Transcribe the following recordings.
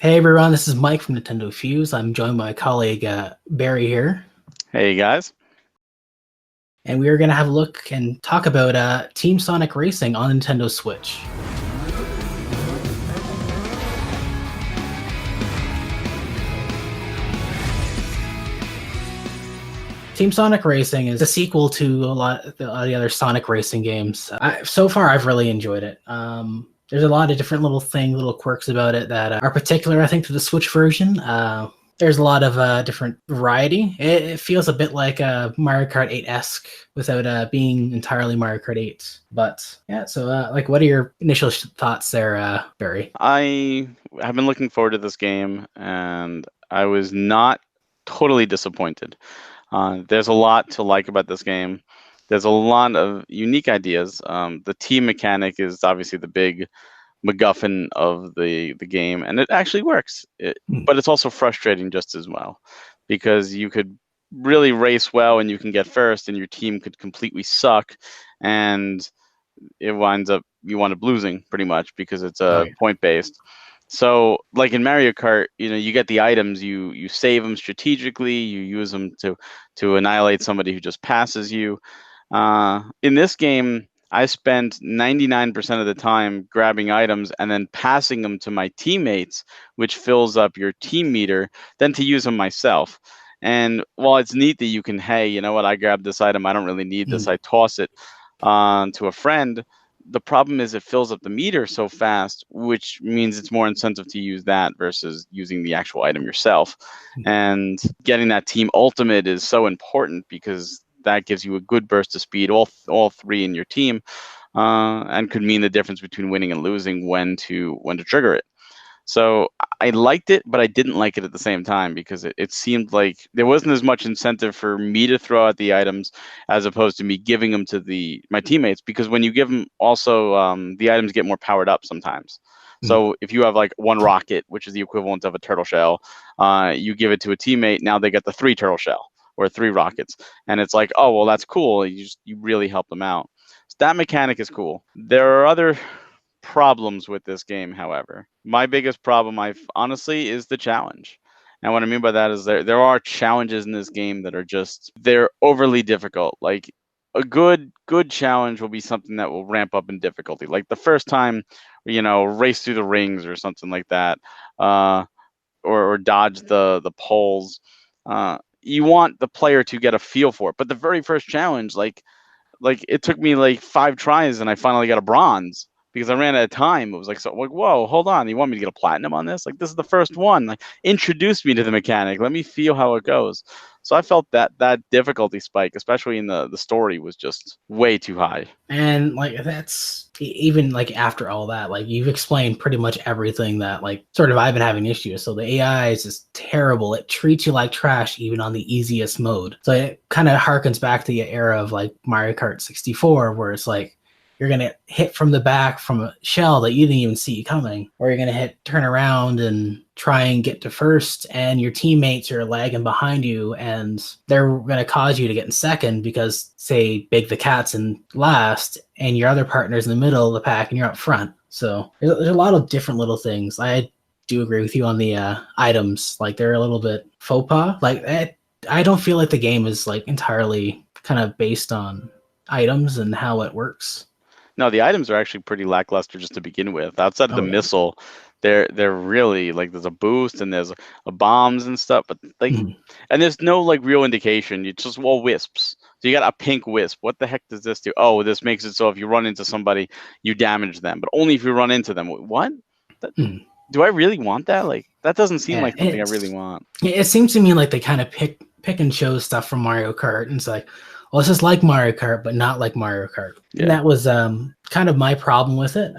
Hey everyone, this is Mike from NintendoFuse. I'm joined by my colleague Barry here, Hey guys. and we are going to have a look and talk about Team Sonic Racing on Nintendo Switch. Team Sonic Racing is a sequel to a lot of the other Sonic Racing games. So far, I've really enjoyed it. There's a lot of different little things, little quirks about it that are particular, I think, to the Switch version. There's a lot of different variety. It feels a bit like Mario Kart 8-esque without being entirely Mario Kart 8. But yeah, so what are your initial thoughts there, Barry? I have been looking forward to this game, and I was not totally disappointed. There's a lot to like about this game. There's a lot of unique ideas. The team mechanic is obviously the big MacGuffin of the game, and it actually works. But it's also frustrating just as well, because you could really race well and you can get first, and your team could completely suck, and it winds up you wind up losing pretty much because it's Oh, yeah. point based. So like in Mario Kart, you get the items, you save them strategically, you use them to annihilate somebody who just passes you. In this game, I spent 99% of the time grabbing items and then passing them to my teammates, which fills up your team meter, then to use them myself. And while it's neat that you can, hey, you know what, I grabbed this item, I don't really need this, I toss it to a friend. The problem is it fills up the meter so fast, which means it's more incentive to use that versus using the actual item yourself. And getting that team ultimate is so important because that gives you a good burst of speed, all three in your team, and could mean the difference between winning and losing when to trigger it. So I liked it, but I didn't like it at the same time because it seemed like there wasn't as much incentive for me to throw out the items as opposed to me giving them to my teammates. Because when you give them, also the items get more powered up sometimes. So if you have like one rocket, which is the equivalent of a turtle shell, you give it to a teammate. Now they get the 3 turtle shell or 3 rockets, and it's like, oh well, that's cool. You really help them out. So that mechanic is cool. There are other problems with this game, however. My biggest problem, honestly, is the challenge. And what I mean by that is there are challenges in this game that are they're overly difficult. Like a good challenge will be something that will ramp up in difficulty. Like the first time, race through the rings or something like that, or dodge the poles. You want the player to get a feel for it. But the very first challenge, like it took me like 5 tries and I finally got a bronze because I ran out of time. It was like, so like, whoa, hold on, you want me to get a platinum on this? Like, this is the first one. Like, introduce me to the mechanic, let me feel how it goes. So I felt that difficulty spike, especially in the story, was just way too high. And like that's even like after all that, like you've explained pretty much everything that like sort of I've been having issues. So the AI is just terrible. It treats you like trash even on the easiest mode. So it kind of harkens back to the era of like Mario Kart 64, where it's like you're gonna hit from the back from a shell that you didn't even see coming, or you're gonna turn around and try and get to first, and your teammates are lagging behind you, and they're gonna cause you to get in second because, say, Big the Cat's in last, and your other partner's in the middle of the pack, and you're up front. So there's a lot of different little things. I do agree with you on the items. Like they're a little bit faux pas. Like I don't feel like the game is like entirely kind of based on items and how it works. No, the items are actually pretty lackluster just to begin with. Outside of the Oh yeah. missile, they're really like there's a boost and there's a bombs and stuff, but like, and there's no like real indication. You just all wisps. So you got a pink wisp. What the heck does this do? Oh, this makes it so if you run into somebody, you damage them, but only if you run into them. What? That, do I really want that? Like that doesn't seem Yeah, like something I really want. It seems to me like they kind of pick and chose stuff from Mario Kart, and it's like, well, it's just like Mario Kart, but not like Mario Kart. Yeah. And that was kind of my problem with it.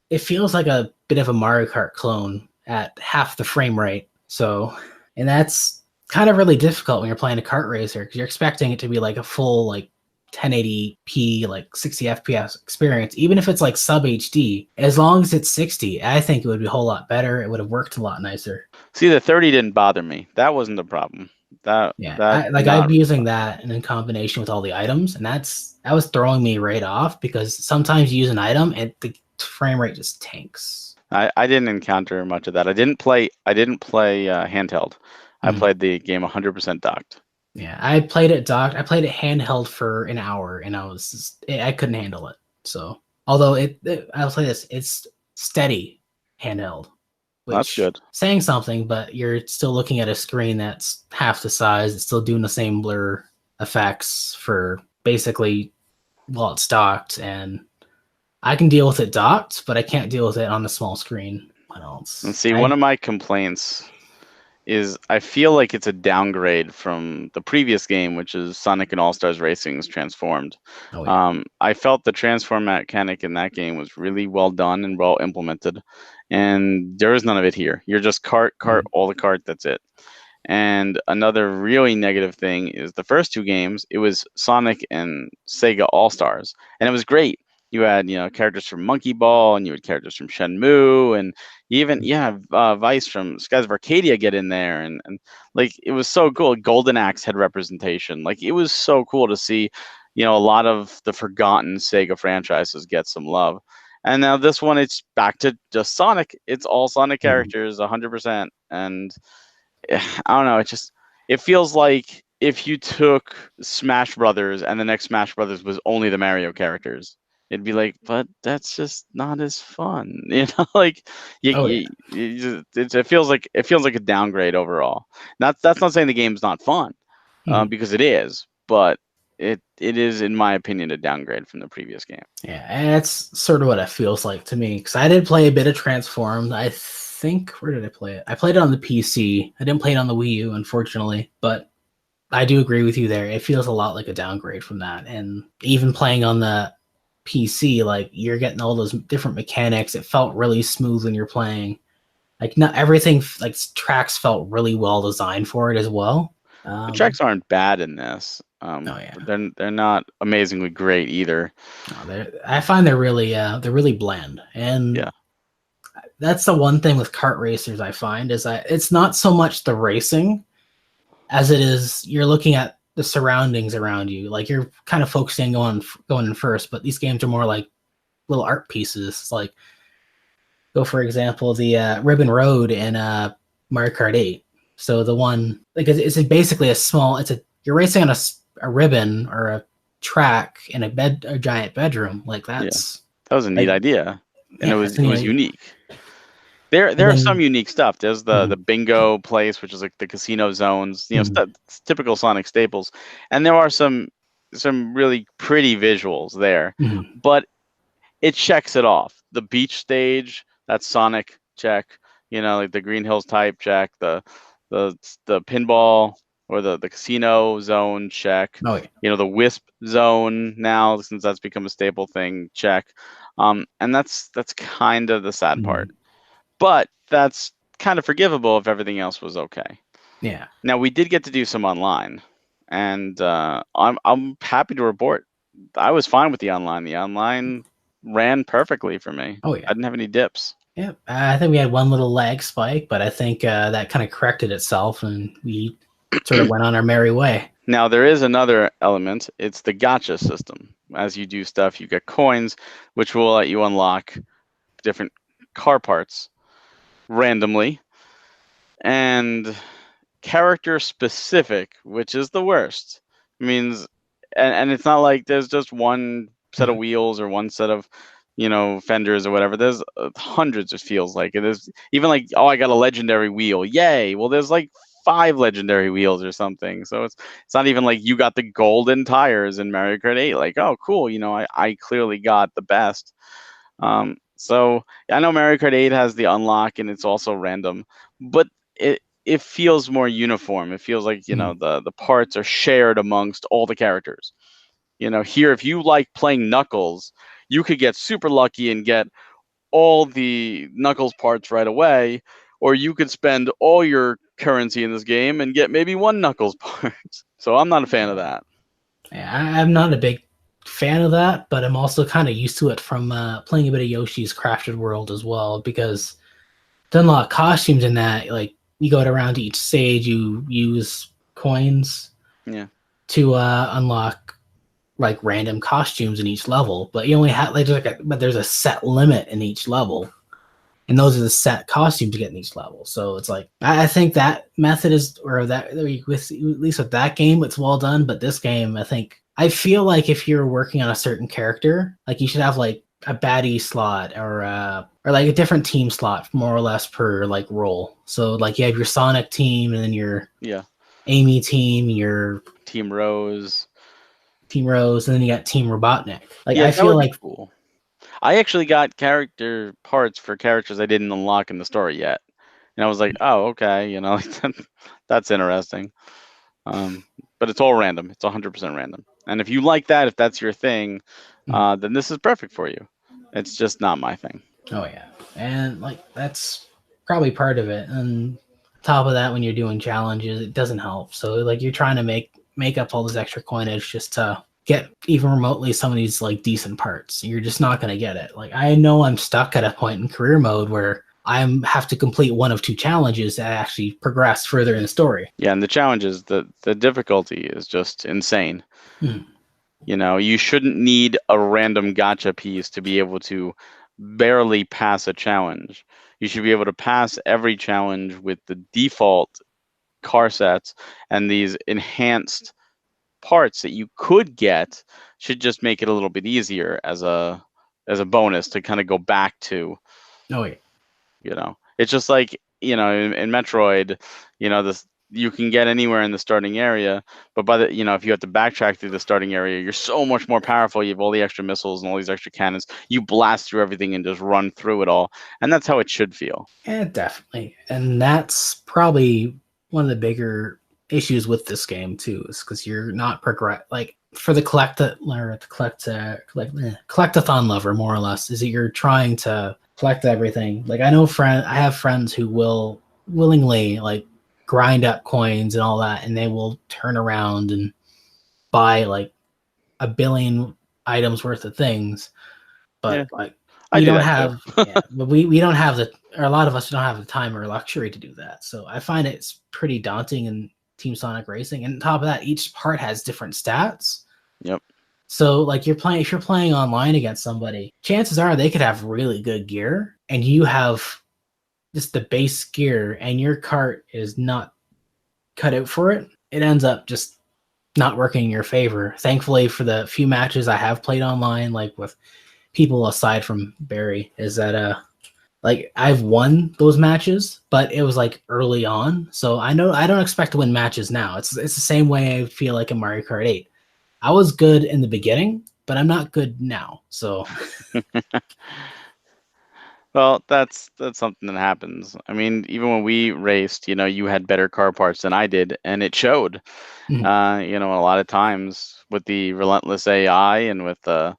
It feels like a bit of a Mario Kart clone at half the frame rate. So, and that's kind of really difficult when you're playing a kart racer because you're expecting it to be like a full like 1080p, like 60 FPS experience, even if it's like sub HD. As long as it's 60, I think it would be a whole lot better. It would have worked a lot nicer. See, the 30 didn't bother me. That wasn't the problem. I'd be using that and in combination with all the items, and that was throwing me right off because sometimes you use an item and the frame rate just tanks. I didn't encounter much of that. I didn't play handheld. I Mhm. played the game 100% docked. Yeah, I played it docked. I played it handheld for an hour, and I couldn't handle it. So, although I'll say this, it's steady handheld, That's which good. saying something, but you're still looking at a screen that's half the size. It's still doing the same blur effects for basically while it's docked, and I can deal with it docked, but I can't deal with it on a small screen. What And else? see, one of my complaints is I feel like it's a downgrade from the previous game, which is Sonic and All Stars Racing's Transformed. Oh yeah. I felt the transform mechanic in that game was really well done and well implemented, and there is none of it here. You're just cart, Mhm. all the cart. That's it. And another really negative thing is the first two games, it was Sonic and Sega All Stars, and it was great. You had characters from Monkey Ball, and you had characters from Shenmue, and even Vice from Skies of Arcadia get in there, and like it was so cool. Golden Axe had representation. Like it was so cool to see, a lot of the forgotten Sega franchises get some love. And now this one, it's back to just Sonic. It's all Sonic Mhm. characters, 100%, and I don't know. It feels like if you took Smash Brothers and the next Smash Brothers was only the Mario characters, it'd be like, but that's just not as fun, Like Oh yeah. it feels like a downgrade overall. That's not saying the game's not fun, Mhm. because it is, but it is, in my opinion, a downgrade from the previous game. Yeah, and that's sort of what it feels like to me. Because I did play a bit of Transformed. I think where did I play it? I played it on the PC. I didn't play it on the Wii U, unfortunately. But I do agree with you there. It feels a lot like a downgrade from that. And even playing on the PC, like you're getting all those different mechanics. It felt really smooth when you're playing. Like not everything, like tracks felt really well designed for it as well. The Um, tracks aren't bad in this, oh yeah, but they're not amazingly great either. no, I find they're really bland, and Yeah. that's the one thing with kart racers I find is that it's not so much the racing as it is you're looking at the surroundings around you. Like you're kind of focusing on going in first, but these games are more like little art pieces. Like go for example the Ribbon Road in Mario Kart 8. So the one like it's basically a small. It's a you're racing on a ribbon or a track in a giant bedroom. Like Yeah, that's that was a neat like idea, and yeah. it was Anyway, unique. There and are some then unique stuff. There's the mhm, bingo place, which is like the casino zones, mhm, typical Sonic staples, and there are some really pretty visuals there, mhm. but it checks it off. The beach stage, that's Sonic check. Like the Green Hills type check. The the pinball or the casino zone check. Oh yeah. The Wisp zone now, since that's become a staple thing, check. And that's kind of the sad part. Mhm. But that's kind of forgivable if everything else was okay. Yeah. Now we did get to do some online, and I'm happy to report I was fine with the online. The online ran perfectly for me. Oh I yeah. didn't have any dips. Yeah. I think we had one little lag spike, but I think that kind of corrected itself, and we sort of went on our merry way. Now there is another element. It's the gotcha system. As you do stuff, you get coins, which will let you unlock different car parts randomly, and character specific, which is the worst. Means, and it's not like there's just one set of Mhm. wheels or one set of, fenders or whatever. There's hundreds. It feels like it is even like, oh, I got a legendary wheel, yay! Well, there's like five legendary wheels or something. So it's not even like you got the golden tires in Mario Kart 8. Like, oh, cool. I clearly got the best. So I know Mario Kart 8 has the unlock and it's also random, but it feels more uniform. It feels like, Mhm. the parts are shared amongst all the characters. Here, if you like playing Knuckles, you could get super lucky and get all the Knuckles parts right away, or you could spend all your currency in this game and get maybe one Knuckles part. So I'm not a fan of that. Yeah, I'm not a big fan of that, but I'm also kind of used to it from playing a bit of Yoshi's Crafted World as well, because to unlock costumes in that, like you go around to each stage, you use coins Yeah. to unlock like random costumes in each level, but you only have like, but there's a set limit in each level. and those are the set costumes to get in each level. So it's like I think that method is, or that with at least with that game, it's well done. But this game, I feel like if you're working on a certain character, like you should have like a baddie slot or like a different team slot more or less per like role. So like you have your Sonic team and then your Amy team, your Team Rose, and then you got Team Robotnik. Like yeah, I that feel would be like cool. I actually got character parts for characters I didn't unlock in the story yet, and I was like, oh, okay, you know, that's interesting. But it's all random. It's 100% random. And if you like that, if that's your thing, then this is perfect for you. It's just not my thing. oh yeah, and like that's probably part of it. And top of that, when you're doing challenges, it doesn't help. So like you're trying to make up all this extra coinage just to get even remotely some of these like decent parts. You're just not going to get it. Like I know I'm stuck at a point in career mode where I have to complete one of two challenges to actually progress further in the story. Yeah, and the challenges, the difficulty is just insane. You know, you shouldn't need a random gacha piece to be able to barely pass a challenge. You should be able to pass every challenge with the default car sets, and these enhanced parts that you could get should just make it a little bit easier as a bonus to kind of go back to. Oh yeah. You know, it's just like, you know, in Metroid, you know, this, you can get anywhere in the starting area, but by the, you know, if you have to backtrack through the starting area, you're so much more powerful. You have all the extra missiles and all these extra cannons. You blast through everything and just run through it all, and that's how it should feel. Yeah, definitely. And that's probably one of the bigger issues with this game too, is because you're not progress like for the collectathon lover, more or less, is that you're trying to collect everything. Like I have friends who will willingly like grind up coins and all that, and they will turn around and buy like a billion items worth of things. But Yeah, like I we do don't that too. have yeah, but we don't have the, or a lot of us don't have the time or luxury to do that. So I find it's pretty daunting in Team Sonic Racing. And on top of that, each part has different stats. Yep. So like if you're playing online against somebody, chances are they could have really good gear and you have just the base gear and your cart is not cut out for it. It ends up just not working in your favor. Thankfully, for the few matches I have played online, like with people aside from Barry, is that like I've won those matches, but it was like early on. So I know I don't expect to win matches now. It's the same way I feel like in Mario Kart 8. I was good in the beginning, but I'm not good now. So Well, that's something that happens. I mean, even when we raced, you know, you had better car parts than I did, and it showed. You know, a lot of times with the relentless AI and with the,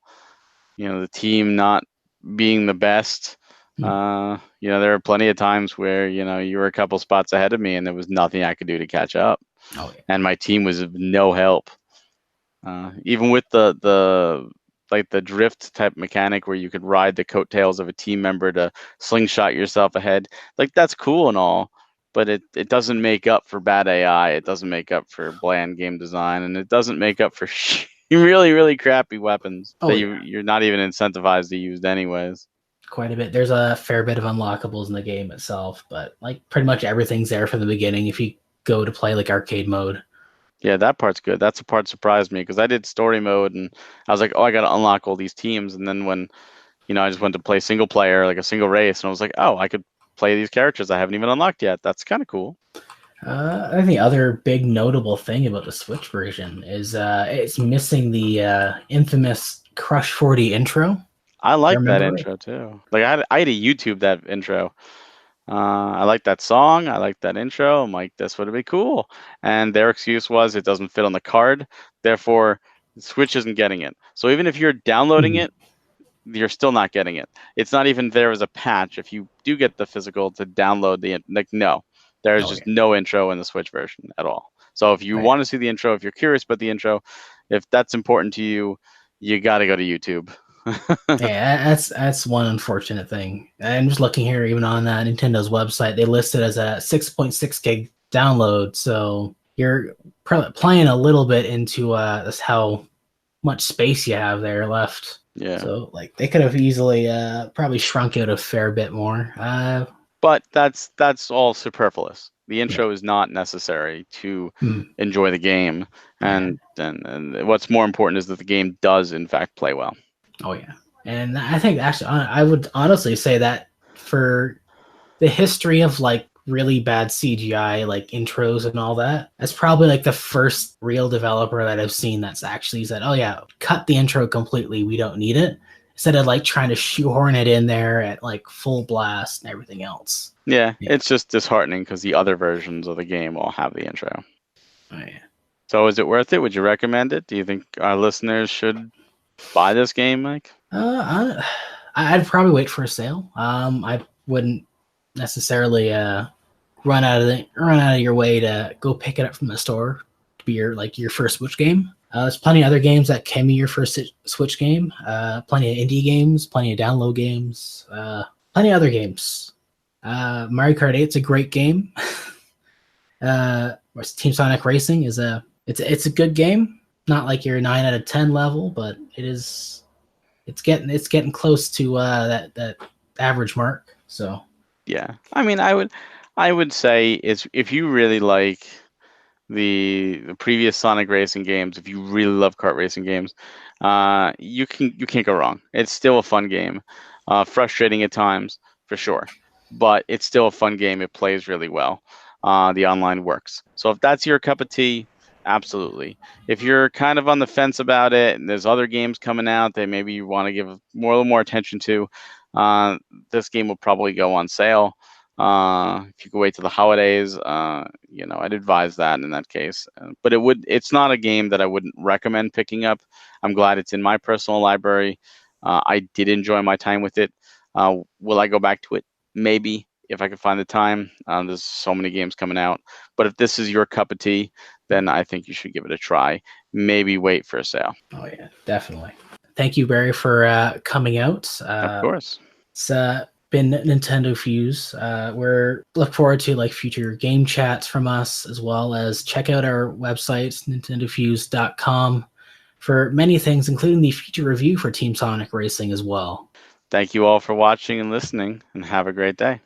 you know, the team not being the best, you know, there are plenty of times where, you know, you were a couple spots ahead of me and there was nothing I could do to catch up. oh yeah. And my team was of no help. Even with the like the drift type mechanic where you could ride the coattails of a team member to slingshot yourself ahead, like that's cool and all, but it doesn't make up for bad AI. It doesn't make up for bland game design, and it doesn't make up for really really crappy weapons Oh that yeah. you're not even incentivized to use anyways. Quite a bit. There's a fair bit of unlockables in the game itself, but like pretty much everything's there from the beginning if you go to play like arcade mode. Yeah, that part's good. That's the part surprised me because I did story mode and I was like, oh, I got to unlock all these teams, and then when, you know, I just went to play single player, like a single race, and I was like, oh, I could play these characters I haven't even unlocked yet. That's kind of cool. I think the other big notable thing about the Switch version is it's missing the infamous Crush 40 intro. I I like that remember right. intro too. Like I had to YouTube that intro. I like that song. I like that intro. I'm like, this would be cool. And their excuse was it doesn't fit on the card, therefore the Switch isn't getting it. So even if you're downloading it, you're still not getting it. It's not even there as a patch. If you do get the physical to download like, no, there's Oh just yeah. no intro in the Switch version at all. So if you Right. want to see the intro, if you're curious about the intro, if that's important to you, you got to go to YouTube. Yeah, that's one unfortunate thing. I'm just looking here, even on Nintendo's website, they list it as a 6.6 gig download. So you're playing a little bit into this how much space you have there left. Yeah. So like they could have easily probably shrunk it a fair bit more. But that's all superfluous. The Yeah. intro is not necessary to Mm, enjoy the game, yeah. and what's more important is that the game does in fact play well. Oh yeah. And I think actually I would honestly say that for the history of like really bad CGI like intros and all that, that's probably like the first real developer that I've seen that's actually said, "Oh yeah, cut the intro completely. We don't need it." Instead of like trying to shoehorn it in there at like full blast and everything else. Yeah, Yeah. it's just disheartening because the other versions of the game all have the intro. Oh yeah. So is it worth it? Would you recommend it? Do you think our listeners should buy this game, Mike? I'd probably wait for a sale. I wouldn't necessarily run out of your way to go pick it up from the store to be your first Switch game. There's plenty of other games that can be your first Switch game. Plenty of indie games, plenty of download games, plenty of other games. Mario Kart 8's a great game. Team Sonic Racing is it's a good game. Not like your 9 out of 10 level, but it's getting close to that average mark. So Yeah, I mean, I would say it's if you really like the previous Sonic racing games, if you really love kart racing games, you can't go wrong. It's still a fun game, frustrating at times for sure, but it's still a fun game. It plays really well. The online works. So if that's your cup of tea, absolutely. If you're kind of on the fence about it, and there's other games coming out that maybe you want to give a little more attention to, uh, this game will probably go on sale. If you could wait till the holidays, I'd advise that in that case. But it's not a game that I wouldn't recommend picking up. I'm glad it's in my personal library. I did enjoy my time with it. Will I go back to it? Maybe if I could find the time. There's so many games coming out. But if this is your cup of tea, then I think you should give it a try. Maybe wait for a sale. oh yeah, definitely. Thank you, Barry, for coming out. Of course. It's been NintendoFuse. We're look forward to like future game chats from us, as well as check out our websites, nintendofuse.com, for many things, including the feature review for Team Sonic Racing as well. Thank you all for watching and listening, and have a great day.